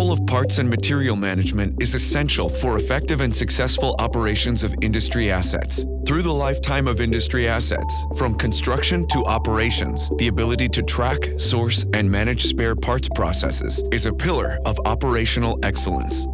control of parts and material management is essential for effective and successful operations of industry assets. Through the lifetime of industry assets, from construction to operations, the ability to track, source, and manage spare parts processes is a pillar of operational excellence.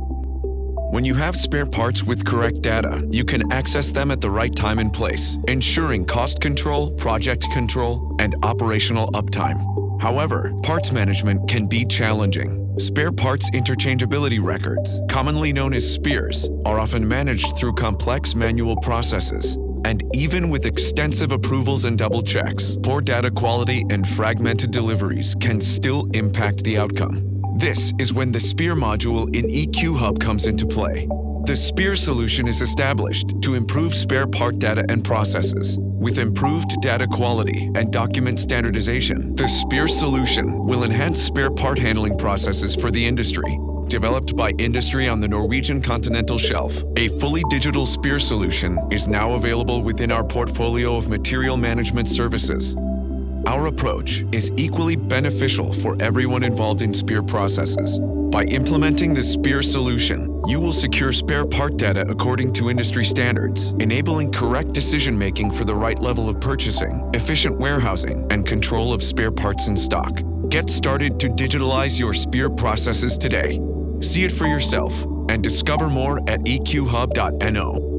When you have spare parts with correct data, you can access them at the right time and place, ensuring cost control, project control, and operational uptime. However, parts management can be challenging. Spare parts interchangeability records, commonly known as SPIRs, are often managed through complex manual processes. And even with extensive approvals and double checks, poor data quality and fragmented deliveries can still impact the outcome. This is when the SPIR module in EQ Hub comes into play. The SPIR solution is established to improve spare part data and processes. With improved data quality and document standardization, the SPIR solution will enhance spare part handling processes for the industry. Developed by industry on the Norwegian continental shelf, a fully digital SPIR solution is now available within our portfolio of material management services. Our approach is equally beneficial for everyone involved in SPIR processes. By implementing the SPIR solution, you will secure spare part data according to industry standards, enabling correct decision-making for the right level of purchasing, efficient warehousing, and control of spare parts in stock. Get started to digitalize your SPIR processes today. See it for yourself and discover more at eqhub.no.